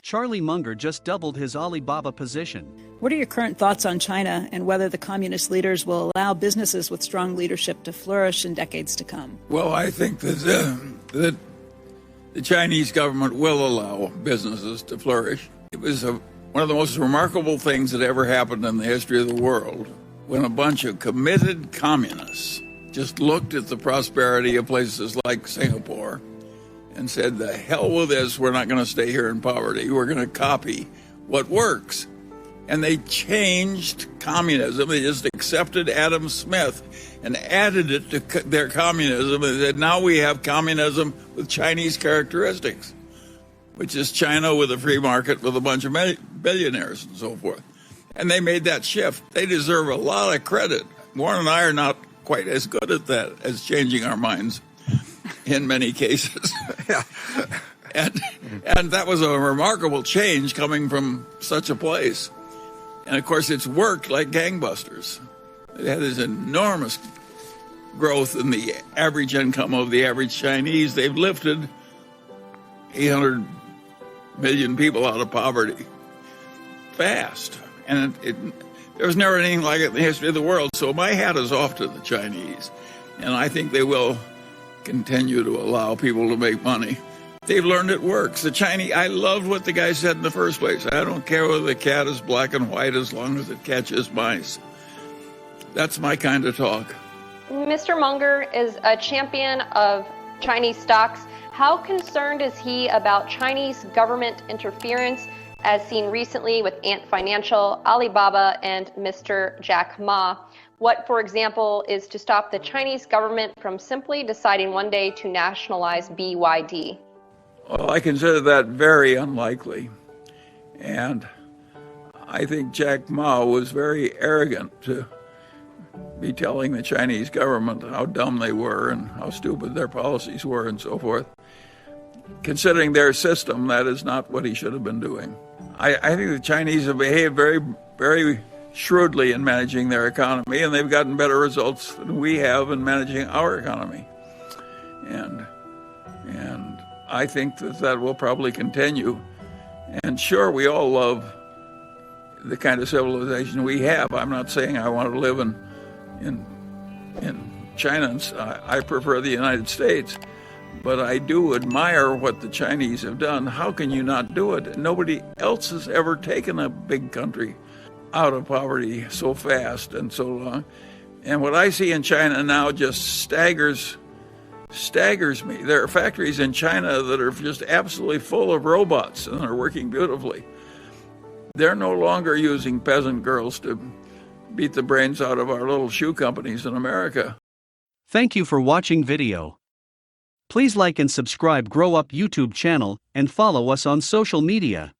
Charlie Munger just doubled his Alibaba position. What are your current thoughts on China and whether the communist leaders will allow businesses with strong leadership to flourish in decades to come? Well, I think that the Chinese government will allow businesses to flourish. It was one of the most remarkable things that ever happened in the history of the world when a bunch of committed communists just looked at the prosperity of places like Singapore and said, the hell with this, we're not going to stay here in poverty. We're going to copy what works. And they changed communism. They just accepted Adam Smith and added it to their communism. And said, now we have communism with Chinese characteristics, which is China with a free market with a bunch of billionaires and so forth. And they made that shift. They deserve a lot of credit. Warren and I are not quite as good at that as changing our minds in many cases. and that was a remarkable change coming from such a place. And of course, it's worked like gangbusters. It had this enormous growth in the average income of the average Chinese. They've lifted 800 million people out of poverty fast. And there was never anything like it in the history of the world. So my hat is off to the Chinese. And I think they will continue to allow people to make money. They've learned it works. The Chinese, I loved what the guy said in the first place. I don't care whether the cat is black and white as long as it catches mice. That's my kind of talk. Mr. Munger is a champion of Chinese stocks. How concerned is he about Chinese government interference, as seen recently with Ant Financial, Alibaba, and Mr. Jack Ma? What, for example, is to stop the Chinese government from simply deciding one day to nationalize BYD? Well, I consider that very unlikely. And I think Jack Ma was very arrogant to be telling the Chinese government how dumb they were and how stupid their policies were and so forth. Considering their system, that is not what he should have been doing. I think the Chinese have behaved very, very shrewdly in managing their economy, and they've gotten better results than we have in managing our economy. And I think that will probably continue. And sure, we all love the kind of civilization we have. I'm not saying I want to live in China. I prefer the United States. But I do admire what the Chinese have done. How can you not do it? Nobody else has ever taken a big country out of poverty so fast and so long. And what I see in China now just staggers me. There are factories in China that are just absolutely full of robots and are working beautifully. They're no longer using peasant girls to beat the brains out of our little shoe companies in America. Thank you for watching video. Please like and subscribe Grow Up YouTube channel and follow us on social media.